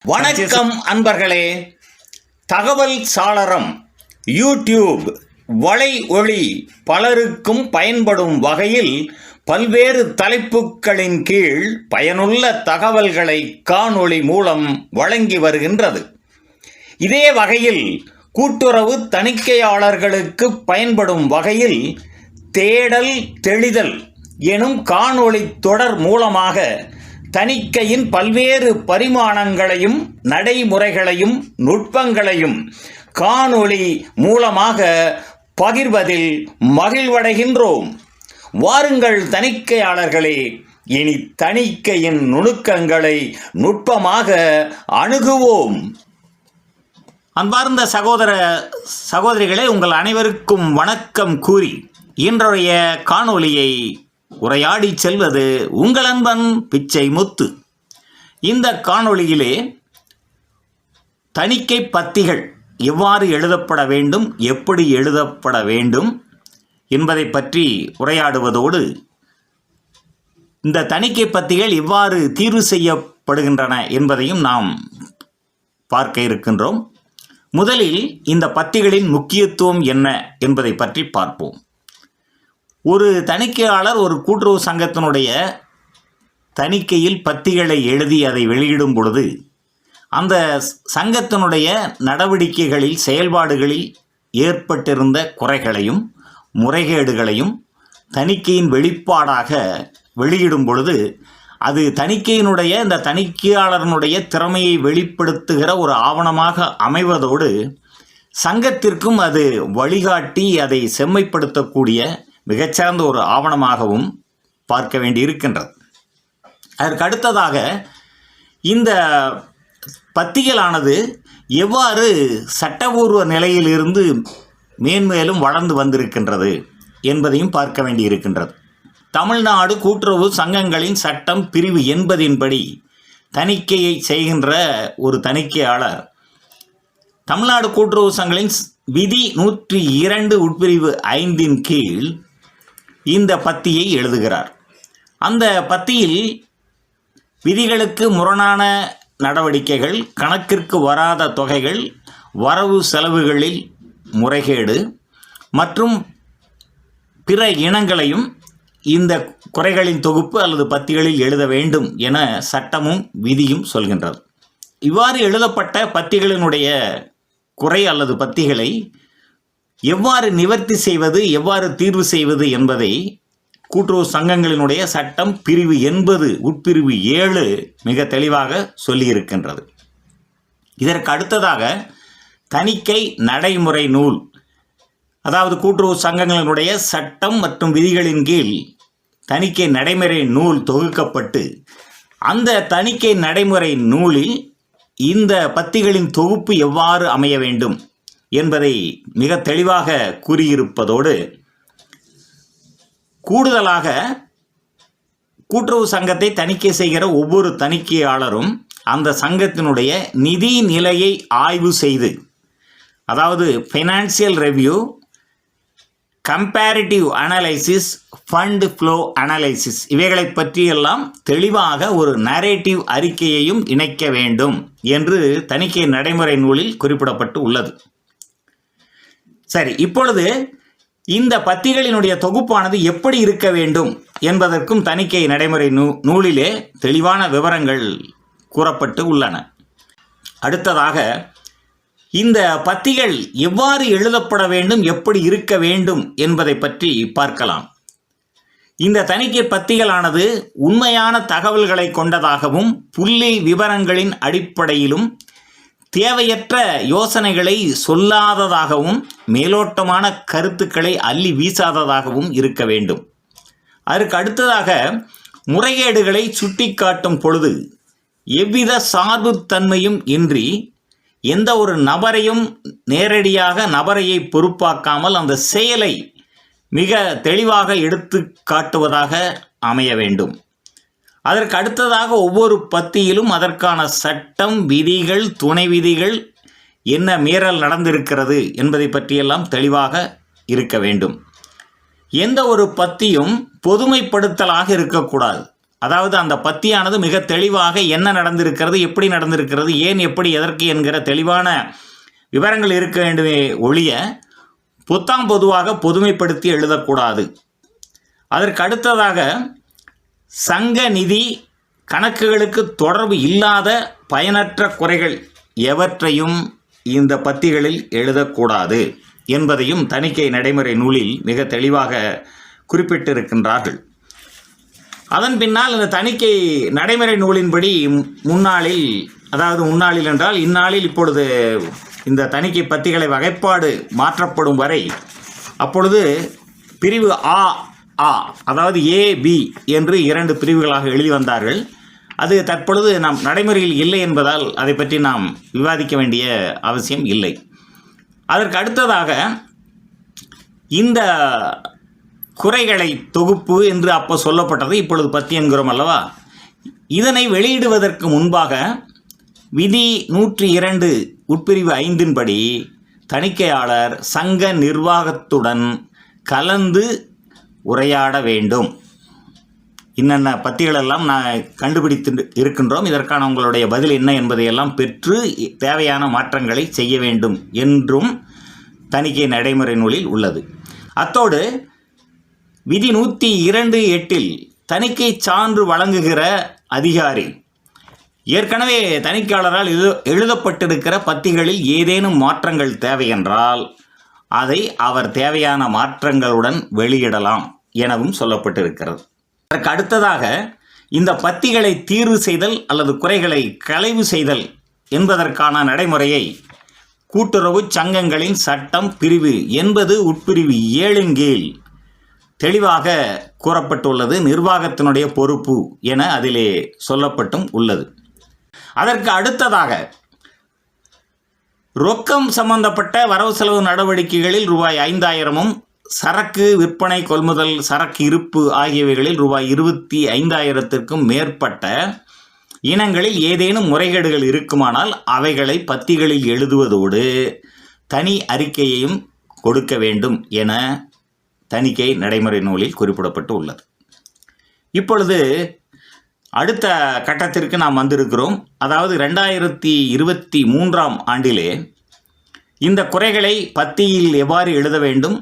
வணக்கம் அன்பர்களே. தகவல் சாளரம் யூடியூப் வலை ஒளி பலருக்கும் பயன்படும் வகையில் பல்வேறு தலைப்புகளின் கீழ் பயனுள்ள தகவல்களை காணொளி மூலம் வழங்கி வருகின்றது. இதே வகையில் கூட்டுறவு தணிக்கையாளர்களுக்கு பயன்படும் வகையில் தேடல் தெளிதல் எனும் காணொளி தொடர் மூலமாக தணிக்கையின் பல்வேறு பரிமாணங்களையும் நடைமுறைகளையும் நுட்பங்களையும் காணொளி மூலமாக பகிர்வதில் மகிழ்வடைகின்றோம். வாருங்கள் தணிக்கையாளர்களே, இனி தணிக்கையின் நுணுக்கங்களை நுட்பமாக அணுகுவோம். அன்பார்ந்த சகோதர சகோதரிகளே, உங்கள் அனைவருக்கும் வணக்கம் கூறி இன்றைய காணொளியை உரையாடி செல்வது உங்கள் அன்பன் பிச்சை முத்து. இந்த காணொளியிலே தணிக்கை பத்திகள் எவ்வாறு எழுதப்பட வேண்டும், எப்படி எழுதப்பட வேண்டும் என்பதை பற்றி உரையாடுவதோடு இந்த தணிக்கை பத்திகள் எவ்வாறு தீர்வு செய்யப்படுகின்றன என்பதையும் நாம் பார்க்க இருக்கின்றோம். முதலில் இந்த பத்திகளின் முக்கியத்துவம் என்ன என்பதை பற்றி பார்ப்போம். ஒரு தணிக்கையாளர் ஒரு கூட்டுறவு சங்கத்தினுடைய தணிக்கையில் பத்திகளை எழுதி அதை வெளியிடும் பொழுது அந்த சங்கத்தினுடைய நடவடிக்கைகளில் செயல்பாடுகளில் ஏற்பட்டிருந்த குறைகளையும் முறைகேடுகளையும் தணிக்கையின் வெளிப்பாடாக வெளியிடும் பொழுது அது தணிக்கையினுடைய இந்த தணிக்கையாளர்களுடைய திறமையை வெளிப்படுத்துகிற ஒரு ஆவணமாக அமைவதோடு சங்கத்திற்கும் அது வழிகாட்டி அதை செம்மைப்படுத்தக்கூடிய மிகச்சிறந்த ஒரு ஆவணமாகவும் பார்க்க வேண்டி இருக்கின்றது. அதற்கு அடுத்ததாக இந்த பத்திகளானது எவ்வாறு சட்டபூர்வ நிலையிலிருந்து மேன்மேலும் வளர்ந்து வந்திருக்கின்றது என்பதையும் பார்க்க வேண்டி இருக்கின்றது. தமிழ்நாடு கூட்டுறவு சங்கங்களின் சட்டம் பிரிவு 80 தணிக்கையை செய்கின்ற ஒரு தணிக்கையாளர் தமிழ்நாடு கூட்டுறவு சங்கங்களின் விதி 102 உட்பிரிவு 5 கீழ் இந்த பத்தியை எழுதுகிறார். அந்த பத்தியில் விதிகளுக்கு முரணான நடவடிக்கைகள், கணக்கிற்கு வராத தொகைகள், வரவு செலவுகளில் முறைகேடு மற்றும் பிற இனங்களையும் இந்த குறைகளின் தொகுப்பு அல்லது பத்திகளில் எழுத வேண்டும் என சட்டமும் விதியும் சொல்கின்றது. இவ்வாறு எழுதப்பட்ட பத்திகளினுடைய குறை அல்லது பத்திகளை எவ்வாறு நிவர்த்தி செய்வது, எவ்வாறு தீர்வு செய்வது என்பதை கூட்டுறவு சங்கங்களினுடைய சட்டம் பிரிவு 80 உட்பிரிவு 7 மிக தெளிவாக சொல்லியிருக்கின்றது. இதற்கு அடுத்ததாக தணிக்கை நடைமுறை நூல், அதாவது கூட்டுறவு சங்கங்களினுடைய சட்டம் மற்றும் விதிகளின் கீழ் தணிக்கை நடைமுறை நூல் தொகுக்கப்பட்டு அந்த தணிக்கை நடைமுறை நூலில் இந்த பத்திகளின் தொகுப்பு எவ்வாறு அமைய வேண்டும் என்பதை மிக தெளிவாக கூறியிருப்பதோடு கூடுதலாக கூட்டுறவு சங்கத்தை தணிக்கை செய்கிற ஒவ்வொரு தணிக்கையாளரும் அந்த சங்கத்தினுடைய நிதி நிலையை ஆய்வு செய்து, அதாவது financial review, comparative analysis, fund flow analysis இவைகளை பற்றியெல்லாம் தெளிவாக ஒரு நரேட்டிவ் அறிக்கையையும் இணைக்க வேண்டும் என்று தணிக்கை நடைமுறை நூலில் குறிப்பிடப்பட்டு உள்ளது. சரி, இப்பொழுது இந்த பத்திகளினுடைய தொகுப்பானது எப்படி இருக்க வேண்டும் என்பதற்கும் தணிக்கை நடைமுறை நூலிலே தெளிவான விவரங்கள் கூறப்பட்டு உள்ளன. அடுத்ததாக இந்த பத்திகள் எவ்வாறு எழுதப்பட வேண்டும், எப்படி இருக்க வேண்டும் என்பதை பற்றி பார்க்கலாம். இந்த தணிக்கை பத்திகளானது உண்மையான தகவல்களை கொண்டதாகவும் புள்ளி விவரங்களின் அடிப்படையிலும் தேவையற்ற யோசனைகளை சொல்லாததாகவும் மேலோட்டமான கருத்துக்களை அள்ளி வீசாததாகவும் இருக்க வேண்டும். அதற்கு அடுத்ததாக முறைகேடுகளை சுட்டிக்காட்டும் பொழுது எவ்வித சார்புத்தன்மையும் இன்றி எந்த ஒரு நபரையும் நேரடியாக நபரையை பொறுப்பாக்காமல் அந்த செயலை மிக தெளிவாக எடுத்து காட்டுவதாக அமைய வேண்டும். அதற்கு அடுத்ததாக ஒவ்வொரு பத்தியிலும் அதற்கான சட்டம், விதிகள், துணை விதிகள், என்ன மீறல் நடந்திருக்கிறது என்பதை பற்றியெல்லாம் தெளிவாக இருக்க வேண்டும். எந்த ஒரு பத்தியும் பொதுமைப்படுத்தலாக இருக்கக்கூடாது. அதாவது அந்த பத்தியானது மிக தெளிவாக என்ன நடந்திருக்கிறது, எப்படி நடந்திருக்கிறது, ஏன், எப்படி, எதற்கு என்கிற தெளிவான விவரங்கள் இருக்க வேண்டுமே ஒழிய பொதுவாக பொதுமைப்படுத்தி எழுதக்கூடாது. அதற்கு அடுத்ததாக சங்க நிதி கணக்குகளுக்கு தொடர்பு இல்லாத பயனற்ற குறைகள் எவற்றையும் இந்த பத்திகளில் எழுதக்கூடாது என்பதையும் தணிக்கை நடைமுறை நூலில் மிக தெளிவாக குறிப்பிட்டிருக்கின்றார்கள். அதன் பின்னால் இந்த தணிக்கை நடைமுறை நூலின்படி முன்னாளில் என்றால் இந்நாளில் இப்பொழுது இந்த தணிக்கை பத்திகளை வகைப்பாடு மாற்றப்படும் வரை அப்பொழுது பிரிவு அதாவது ஏபி என்று 2 பிரிவுகளாக எழுதி வந்தார்கள். அது தற்பொழுது நாம் நடைமுறையில் இல்லை என்பதால் அதை பற்றி நாம் விவாதிக்க வேண்டிய அவசியம் இல்லை. அதற்கு அடுத்ததாக இந்த குறைகளை தொகுப்பு என்று அப்போ சொல்லப்பட்டது, இப்பொழுது பத்தி என்கிறோம் அல்லவா. இதனை வெளியிடுவதற்கு முன்பாக விதி 102 உட்பிரிவு 5 படி தணிக்கையாளர் சங்க நிர்வாகத்துடன் கலந்து உரையாட வேண்டும். இன்னென்ன பத்திகளெல்லாம் நான் கண்டுபிடித்து இருக்கின்றோம், இதற்கான உங்களுடைய பதில் என்ன என்பதையெல்லாம் பெற்று தேவையான மாற்றங்களை செய்ய வேண்டும் என்றும் தணிக்கை நடைமுறை நூலில் உள்ளது. அத்தோடு விதி 102(8) தணிக்கை சான்று வழங்குகிற அதிகாரி ஏற்கனவே தணிக்கையாளரால் எழுதப்பட்டிருக்கிற பத்திகளில் ஏதேனும் மாற்றங்கள் தேவையென்றால் அதை அவர் தேவையான மாற்றங்களுடன் வெளியிடலாம் எனவும் சொல்லப்பட்டிருக்கிறது. அதற்கு அடுத்ததாக இந்த பத்திகளை தீர்வு செய்தல் அல்லது குறைகளை களைவு செய்தல் என்பதற்கான நடைமுறையை கூட்டுறவு சங்கங்களின் சட்டம் பிரிவு 80 உட்பிரிவு 7 கீழ் தெளிவாக கூறப்பட்டுள்ளது. நிர்வாகத்தினுடைய பொறுப்பு என அதிலே சொல்லப்பட்டும் உள்ளது. அதற்கு அடுத்ததாக ரொக்கம் சம்பந்தப்பட்ட வரவு செலவு நடவடிக்கைகளில் ரூபாய் 5,000 சரக்கு விற்பனை கொள்முதல் சரக்கு இருப்பு ஆகியவைகளில் ரூபாய் 25,000க்கும் மேற்பட்ட இனங்களில் ஏதேனும் முறைகேடுகள் இருக்குமானால் அவைகளை பத்திகளில் எழுதுவதோடு தனி அறிக்கையையும் கொடுக்க வேண்டும் என தணிக்கை நடைமுறை நூலில் குறிப்பிடப்பட்டு உள்ளது. இப்பொழுது அடுத்த கட்டத்திற்கு நாம் வந்திருக்கிறோம். அதாவது 2023ஆம் ஆண்டிலே இந்த குறைகளை பத்தியில் எவ்வாறு எழுத வேண்டும்,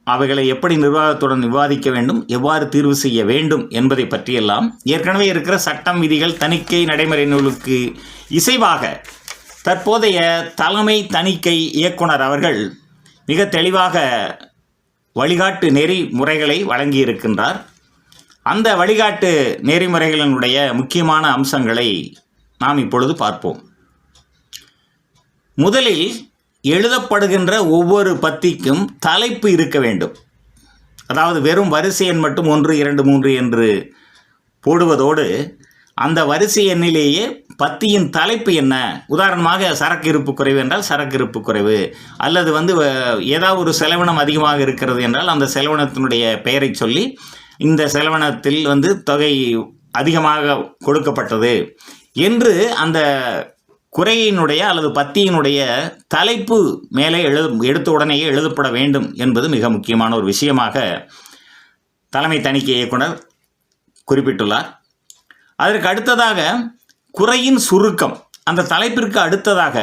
அவைகளை எப்படி நிர்வாகத்துடன் விவாதிக்க வேண்டும், எவ்வாறு தீர்வு செய்ய வேண்டும் என்பதை பற்றியெல்லாம் ஏற்கனவே இருக்கிற சட்டம் விதிகள் தணிக்கை நடைமுறை நூலுக்கு இசைவாக தற்போதைய தலைமை தணிக்கை இயக்குனர் அவர்கள் மிக தெளிவாக வழிகாட்டு நெறிமுறைகளை வழங்கியிருக்கின்றார். அந்த வழிகாட்டு நெறிமுறைகளினுடைய முக்கியமான அம்சங்களை நாம் இப்பொழுது பார்ப்போம். முதலில் எழுதப்படுகின்ற ஒவ்வொரு பத்திக்கும் தலைப்பு இருக்க வேண்டும். அதாவது வெறும் வரிசை எண் மட்டும் 1, 2, 3 என்று போடுவதோடு அந்த வரிசை எண்ணிலேயே பத்தியின் தலைப்பு என்ன, உதாரணமாக சரக்கு இருப்பு குறைவு என்றால் சரக்கு இருப்பு குறைவு, அல்லது ஏதாவது ஒரு செலவினம் அதிகமாக இருக்கிறது என்றால் அந்த செலவினத்தினுடைய பெயரை சொல்லி இந்த செலவினத்தில் தொகை அதிகமாக கொடுக்கப்பட்டது என்று அந்த குறையினுடைய அல்லது பத்தியினுடைய தலைப்பு மேலே எடுத்த உடனேயே எழுதப்பட வேண்டும் என்பது மிக முக்கியமான ஒரு விஷயமாக தலைமை தணிக்கை இயக்குனர் குறிப்பிட்டுள்ளார். அதற்கு அடுத்ததாக குறையின் சுருக்கம், அந்த தலைப்பிற்கு அடுத்ததாக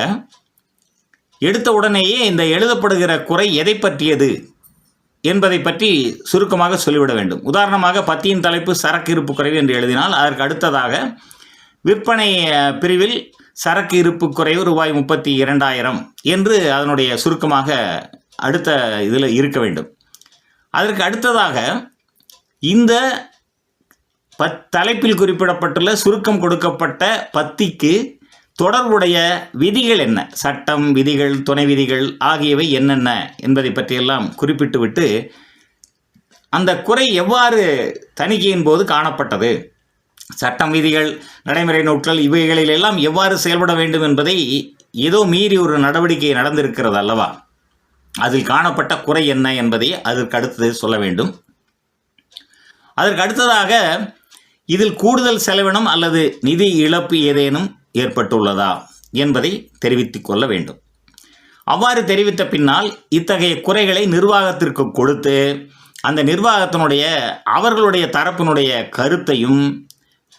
எடுத்த உடனேயே இந்த எழுதப்படுகிற குறை எதை பற்றியது என்பதை பற்றி சுருக்கமாக சொல்லிவிட வேண்டும். உதாரணமாக பத்தியின் தலைப்பு சரக்கு இருப்பு குறைவு என்று எழுதினால் அதற்கு அடுத்ததாக விற்பனை பிரிவில் சரக்கு இருப்பு குறைவு ரூபாய் 32,000 என்று அதனுடைய சுருக்கமாக அடுத்த இதில் இருக்க வேண்டும். அதற்கு அடுத்ததாக இந்த தலைப்பில் குறிப்பிடப்பட்டுள்ள சுருக்கம் கொடுக்கப்பட்ட பத்திக்கு தொடர்புடைய விதிகள் என்ன, சட்டம் விதிகள் துணை விதிகள் ஆகியவை என்னென்ன என்பதை பற்றியெல்லாம் குறிப்பிட்டுவிட்டு அந்த குறை எவ்வாறு தணிக்கையின் போது காணப்பட்டது, சட்டம் விதிகள் நடைமுறை நோட்கள் இவைகளிலெல்லாம் எவ்வாறு செயல்பட வேண்டும் என்பதை ஏதோ மீறி ஒரு நடவடிக்கை நடந்திருக்கிறது அல்லவா, அதில் காணப்பட்ட குறை என்ன என்பதை அதற்கு அடுத்தது சொல்ல வேண்டும். அதற்கு அடுத்ததாக இதில் கூடுதல் செலவினம் அல்லது நிதி இழப்பு ஏதேனும் ஏற்பட்டுள்ளதா என்பதை தெரிவித்துக் கொள்ள வேண்டும். அவ்வாறு தெரிவித்த பின்னால் இத்தகைய குறைகளை நிர்வாகத்திற்கு கொடுத்து அந்த நிர்வாகத்தினுடைய அவர்களுடைய தரப்பினுடைய கருத்தையும்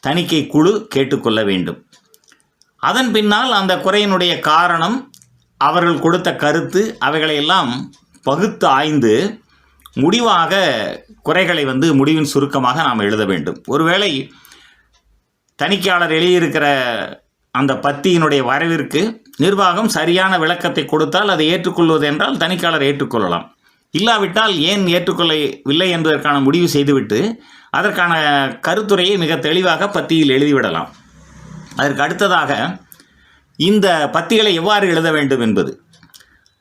தணிக்கை குழு கேட்டுக்கொள்ள வேண்டும். அதன் பின்னால் அந்த குறையினுடைய காரணம், அவர்கள் கொடுத்த கருத்து, அவைகளையெல்லாம் பகுத்து ஆய்ந்து முடிவாக குறைகளை முடிவின் சுருக்கமாக நாம் எழுத வேண்டும். ஒருவேளை தணிக்கையாளர் எழுதியிருக்கிற அந்த பத்தியினுடைய வரவிற்கு நிர்வாகம் சரியான விளக்கத்தை கொடுத்தால் அதை ஏற்றுக்கொள்வது என்றால் தணிக்கையாளர் ஏற்றுக்கொள்ளலாம். இல்லாவிட்டால் ஏன் ஏற்றுக்கொள்ளவில்லை என்பதற்கான முடிவு செய்துவிட்டு அதற்கான கருத்துரையை மிக தெளிவாக பத்தியில் எழுதிவிடலாம். அதற்கு அடுத்ததாக இந்த பத்திகளை எவ்வாறு எழுத வேண்டும் என்பது,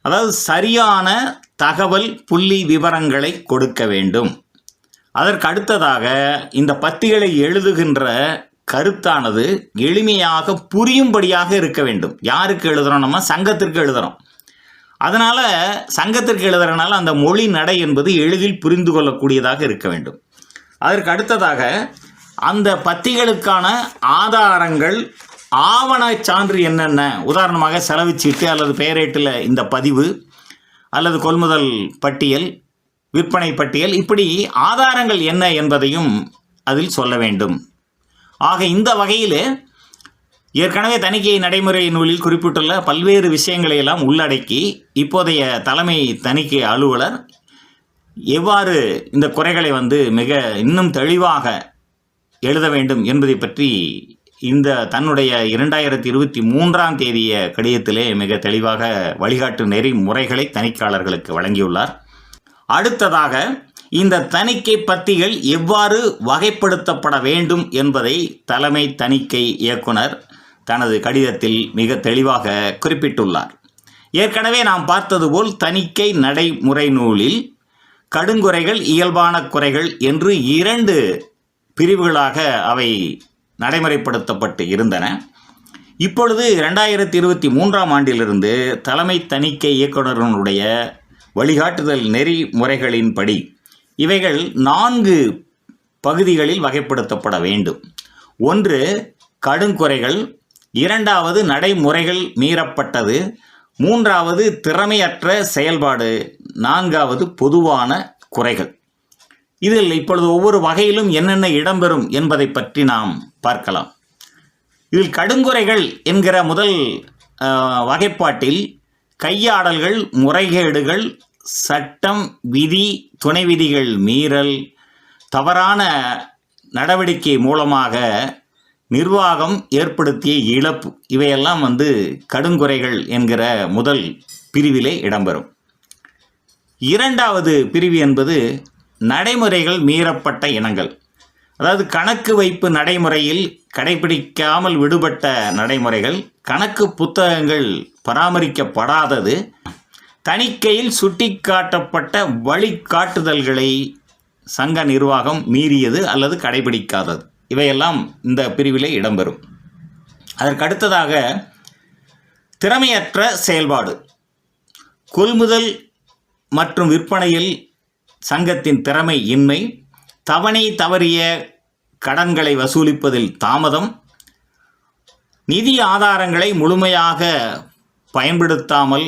அதாவது சரியான தகவல் புள்ளி விவரங்களை கொடுக்க வேண்டும். அதற்கு அடுத்ததாக இந்த பத்திகளை எழுதுகின்ற கருத்தானது எளிமையாக புரியும்படியாக இருக்க வேண்டும். யாருக்கு எழுதுகிறோம்? நம்ம சங்கத்திற்கு எழுதுகிறோம். அதனால் சங்கத்திற்கு எழுதுறதுனால அந்த மொழி நடை என்பது எளிதில் புரிந்து கொள்ளக்கூடியதாக இருக்க வேண்டும். அதற்கு அடுத்ததாக அந்த பத்திகளுக்கான ஆதாரங்கள், ஆவண சான்று என்னென்ன, உதாரணமாக செலவுச்சீட்டு அல்லது பெயரேட்டில் இந்த பதிவு அல்லது கொள்முதல் பட்டியல், விற்பனை பட்டியல், இப்படி ஆதாரங்கள் என்ன என்பதையும் அதில் சொல்ல வேண்டும். ஆக இந்த வகையில் ஏற்கனவே தணிக்கை நடைமுறை நூலில் குறிப்பிட்டுள்ள பல்வேறு விஷயங்களை எல்லாம் உள்ளடக்கி இப்போதைய தலைமை தணிக்கை அலுவலர் எவ்வாறு இந்த குறைகளை மிக இன்னும் தெளிவாக எழுத வேண்டும் என்பதை பற்றி இந்த தன்னுடைய 2023ஆம் தேதிய கடிதத்திலே மிக தெளிவாக வழிகாட்டு நெறிமுறைகளை தணிக்கையாளர்களுக்கு வழங்கியுள்ளார். அடுத்ததாக இந்த தணிக்கை பத்திகள் எவ்வாறு வகைப்படுத்தப்பட வேண்டும் என்பதை தலைமை தணிக்கை இயக்குனர் தனது கடிதத்தில் மிக தெளிவாக குறிப்பிட்டுள்ளார். ஏற்கனவே நாம் பார்த்தது போல் தணிக்கை நடைமுறை நூலில் கடுங்குறைகள், இயல்பான குறைகள் என்று 2 பிரிவுகளாக அவை நடைமுறைப்படுத்தப்பட்டு இருந்தன. இப்பொழுது 2023ஆம் ஆண்டிலிருந்து தலைமை தணிக்கை இயக்குனருடைய வழிகாட்டுதல் நெறிமுறைகளின்படி இவைகள் 4 பகுதிகளில் வகைப்படுத்தப்பட வேண்டும். 1 கடுங்குறைகள், 2வது நடைமுறைகள் மீறப்பட்டது, 3வது திறமையற்ற செயல்பாடு, 4வது பொதுவான குறைகள். இதில் இப்பொழுது ஒவ்வொரு வகையிலும் என்னென்ன இடம்பெறும் என்பதை பற்றி நாம் பார்க்கலாம். இதில் கடுங்குறைகள் என்கிற முதல் வகைப்பாட்டில் கையாடல்கள், முறைகேடுகள், சட்டம், விதி, துணை விதிகள் மீறல், தவறான நடவடிக்கை மூலமாக நிர்வாகம் ஏற்படுத்திய இழப்பு, இவையெல்லாம் கடுங்குறைகள் என்கிற முதல் பிரிவிலே இடம்பெறும். 2வது பிரிவு என்பது நடைமுறைகள் மீறப்பட்ட இனங்கள். அதாவது கணக்கு வைப்பு நடைமுறையில் கடைபிடிக்காமல் விடுபட்ட நடைமுறைகள், கணக்கு புத்தகங்கள் பராமரிக்கப்படாதது, தணிக்கையில் சுட்டிக்காட்டப்பட்ட வழிகாட்டுதல்களை சங்க நிர்வாகம் மீறியது அல்லது கடைபிடிக்காதது, இவையெல்லாம் இந்த பிரிவிலே இடம்பெறும். அதற்கு அடுத்ததாக திறமையற்ற செயல்பாடு, கொள்முதல் மற்றும் விற்பனையில் சங்கத்தின் திறமை இன்மை, தவணை தவறிய கடன்களை வசூலிப்பதில் தாமதம், நிதி ஆதாரங்களை முழுமையாக பயன்படுத்தாமல்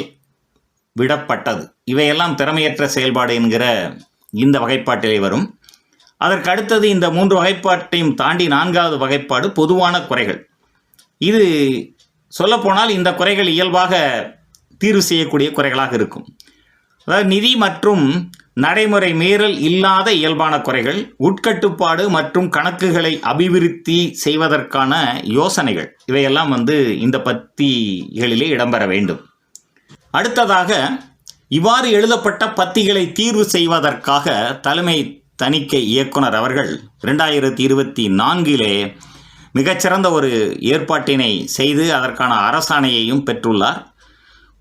விடப்பட்டது, இவையெல்லாம் திறமையற்ற செயல்பாடு என்கிற இந்த வகைப்பாட்டிலே வரும். அதற்கு அடுத்தது இந்த 3 வகைப்பாட்டையும் தாண்டி 4வது வகைப்பாடு பொதுவான குறைகள். இது சொல்லப்போனால் இந்த குறைகள் இயல்பாக தீர்வு செய்யக்கூடிய குறைகளாக இருக்கும். அதாவது நிதி மற்றும் நடைமுறை மீறல் இல்லாத இயல்பான குறைகள், உட்கட்டுப்பாடு மற்றும் கணக்குகளை அபிவிருத்தி செய்வதற்கான யோசனைகள், இவையெல்லாம் இந்த பத்திகளிலே இடம்பெற வேண்டும். அடுத்ததாக இவ்வாறு எழுதப்பட்ட பத்திகளை தீர்வு செய்வதற்காக தலைமை தணிக்கை இயக்குனர் அவர்கள் 2024 மிகச்சிறந்த ஒரு ஏற்பாட்டினை செய்து அதற்கான அரசாணையையும் பெற்றுள்ளார்.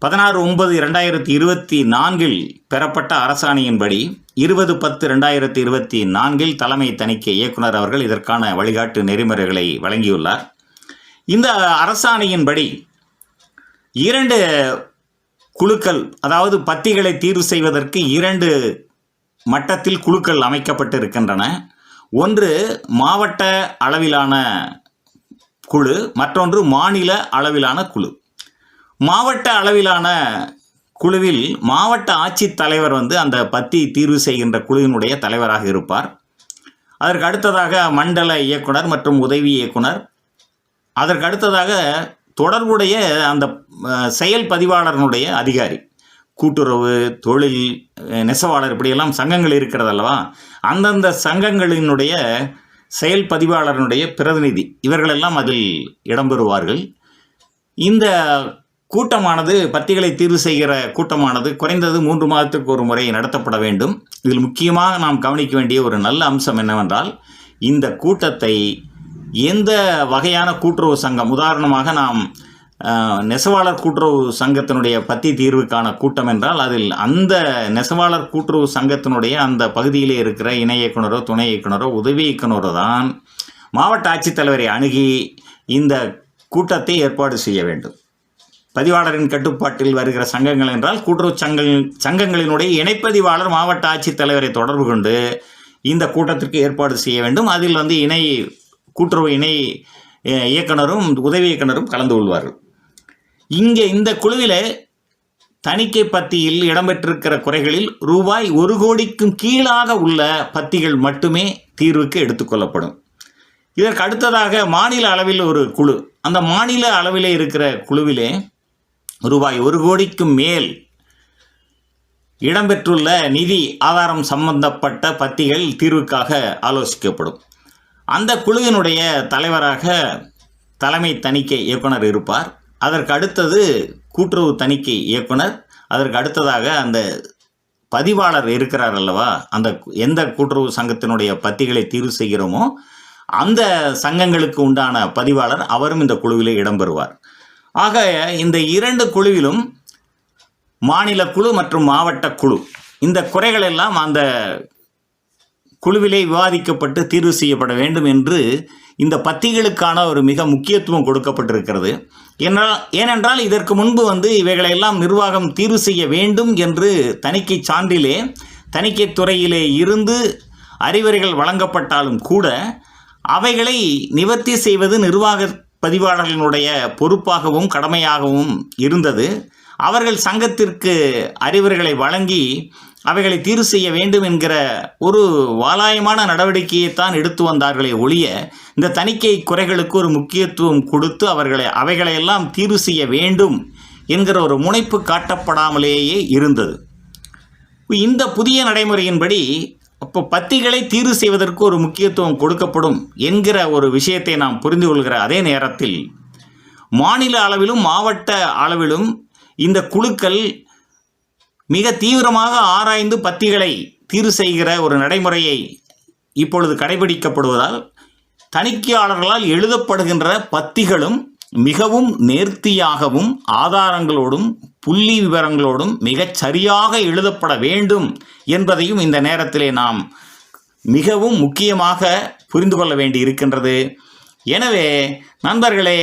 16/9/2024 பெறப்பட்ட அரசாணையின்படி 20/10/2024 தலைமை தணிக்கை இயக்குனர் அவர்கள் இதற்கான வழிகாட்டு நெறிமுறைகளை வழங்கியுள்ளார். இந்த அரசாணையின்படி 2 குழுக்கள், அதாவது பத்திகளை தீர்வு செய்வதற்கு 2 மட்டத்தில் குழுக்கள் அமைக்கப்பட்டிருக்கின்றன. ஒன்று மாவட்ட அளவிலான குழு, மற்றொன்று மாநில அளவிலான குழு. மாவட்ட அளவிலான குழுவில் மாவட்ட ஆட்சித்தலைவர் அந்த பத்தி தீர்வு செய்கின்ற குழுவினுடைய தலைவராக இருப்பார். அதற்கு அடுத்ததாக மண்டல இயக்குனர் மற்றும் உதவி இயக்குனர், அதற்கு அடுத்ததாக தொடர்புடைய அந்த செயல் பதிவாளர்களுடைய அதிகாரி, கூட்டுறவு, தொழில், நெசவாளர், இப்படியெல்லாம் சங்கங்கள் இருக்கிறது அல்லவா, அந்தந்த சங்கங்களினுடைய செயல் பதிவாளர்களுடைய பிரதிநிதி, இவர்களெல்லாம் அதில் இடம்பெறுவார்கள். இந்த கூட்டமானது, பத்திகளை தீர்வு செய்கிற கூட்டமானது குறைந்தது 3 மாதத்திற்கு ஒரு முறை நடத்தப்பட வேண்டும். இதில் முக்கியமாக நாம் கவனிக்க வேண்டிய ஒரு நல்ல அம்சம் என்னவென்றால், இந்த கூட்டத்தை எந்த வகையான கூட்டுறவு சங்கம், உதாரணமாக நாம் நெசவாளர் கூட்டுறவு சங்கத்தினுடைய பத்தி தீர்வுக்கான கூட்டம் என்றால், அதில் அந்த நெசவாளர் கூட்டுறவு சங்கத்தினுடைய அந்த பகுதியிலே இருக்கிற இணை இயக்குனரோ துணை இயக்குனரோ உதவி இயக்குனரோ தான் மாவட்ட ஆட்சித்தலைவரை அணுகி இந்த கூட்டத்தை ஏற்பாடு செய்ய வேண்டும். பதிவாளரின் கட்டுப்பாட்டில் வருகிற சங்கங்கள் என்றால் கூட்டுறவு சங்கங்களினுடைய இணைப்பதிவாளர் மாவட்ட ஆட்சித்தலைவரை தொடர்பு கொண்டு இந்த கூட்டத்திற்கு ஏற்பாடு செய்ய வேண்டும். அதில் கூட்டுறவு இணை இயக்குனரும் உதவி இயக்குனரும் கலந்து கொள்வார்கள். இங்கே இந்த குழுவில் தணிக்கை பத்தியில் இடம்பெற்றிருக்கிற குறைகளில் ரூபாய் 1 கோடிக்கும் கீழாக உள்ள பத்திகள் மட்டுமே தீர்வுக்கு எடுத்துக்கொள்ளப்படும். இதற்கு அடுத்ததாக மாநில அளவில் ஒரு குழு, அந்த மாநில அளவிலே இருக்கிற குழுவிலே ரூபாய் 1 கோடிக்கும் மேல் இடம்பெற்றுள்ள நிதி ஆதாரம் சம்பந்தப்பட்ட பத்திகள் தீர்வுக்காக ஆலோசிக்கப்படும். அந்த குழுவினுடைய தலைவராக தலைமை தணிக்கை இயக்குனர் இருப்பார். அதற்கு அடுத்தது கூட்டுறவு தணிக்கை இயக்குனர், அதற்கு அடுத்ததாக அந்த பதிவாளர் இருக்கிறார் அல்லவா, அந்த எந்த கூட்டுறவு சங்கத்தினுடைய பத்திகளை தீர்வு செய்கிறோமோ அந்த சங்கங்களுக்கு உண்டான பதிவாளர், அவரும் இந்த குழுவிலே இடம்பெறுவார். ஆக இந்த 2 குழுவிலும் மாநில குழு மற்றும் மாவட்ட குழு, இந்த குறைகள் எல்லாம் அந்த குழுவிலே விவாதிக்கப்பட்டு தீர்வு செய்யப்பட வேண்டும் என்று இந்த பத்திகளுக்கான ஒரு மிக முக்கியத்துவம் கொடுக்கப்பட்டிருக்கிறது. ஏனென்றால் இதற்கு முன்பு இவைகளெல்லாம் நிர்வாகம் தீர்வு செய்ய வேண்டும் என்று தணிக்கை சான்றிலே தணிக்கை துறையிலே இருந்து அறிவுரைகள் வழங்கப்பட்டாலும் கூட அவைகளை நிவர்த்தி செய்வது நிர்வாக பதிவாளர்களுடைய பொறுப்பாகவும் கடமையாகவும் இருந்தது. அவர்கள் சங்கத்திற்கு அறிவுரைகளை வழங்கி அவைகளை தீர்வு செய்ய வேண்டும் என்கிற ஒரு வாலாயமான நடவடிக்கையைத்தான் எடுத்து வந்தார்களே ஒழிய, இந்த தணிக்கை குறைகளுக்கு ஒரு முக்கியத்துவம் கொடுத்து அவைகளையெல்லாம் தீர்வு செய்ய வேண்டும் என்கிற ஒரு முனைப்பு காட்டப்படாமலேயே இருந்தது. இந்த புதிய நடைமுறையின்படி அப்போ பத்திகளை தீர்வு செய்வதற்கு ஒரு முக்கியத்துவம் கொடுக்கப்படும் என்கிற ஒரு விஷயத்தை நாம் புரிந்து கொள்கிற அதே நேரத்தில், மாநில அளவிலும் மாவட்ட அளவிலும் இந்த குழுக்கள் மிக தீவிரமாக ஆராய்ந்து பத்திகளை தீர்வு செய்கிற ஒரு நடைமுறையை இப்பொழுது கடைபிடிக்கப்படுவதால் தணிக்கையாளர்களால் எழுதப்படுகின்ற பத்திகளும் மிகவும் நேர்த்தியாகவும் ஆதாரங்களோடும் புள்ளி விவரங்களோடும் மிகச் சரியாக எழுதப்பட வேண்டும் என்பதையும் இந்த நேரத்திலே நாம் மிகவும் முக்கியமாக புரிந்து கொள்ள வேண்டி இருக்கின்றது. எனவே நண்பர்களே,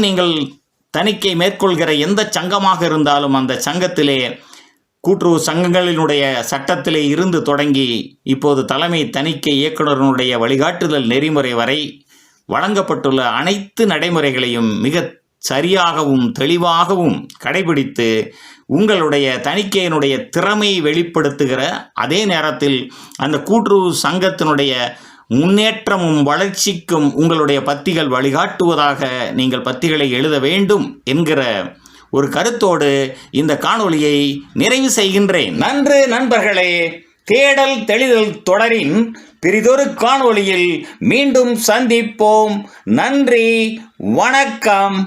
நீங்கள் தணிக்கை மேற்கொள்கிற எந்த சங்கமாக இருந்தாலும் அந்த சங்கத்திலே கூட்டுறவு சங்கங்களினுடைய சட்டத்திலே இருந்து தொடங்கி இப்போது தலைமை தணிக்கை இயக்குனருடைய வழிகாட்டுதல் நெறிமுறை வரை வழங்கப்பட்டுள்ள அனைத்து நடைமுறைகளையும் மிக சரியாகவும் தெளிவாகவும் கடைபிடித்து உங்களுடைய தணிக்கையினுடைய திறமையை வெளிப்படுத்துகிற அதே நேரத்தில் அந்த கூட்டுறவு சங்கத்தினுடைய முன்னேற்றமும் வளர்ச்சிக்கும் உங்களுடைய பத்திகள் வழிகாட்டுவதாக நீங்கள் பத்திகளை எழுத வேண்டும் என்கிற ஒரு கருத்தோடு இந்த காணொளியை நிறைவு செய்கின்றேன். நன்று நண்பர்களே, தேடல் தெளிதல் தொடரின் பிறிதொரு காணொளியில் மீண்டும் சந்திப்போம். நன்றி, வணக்கம்.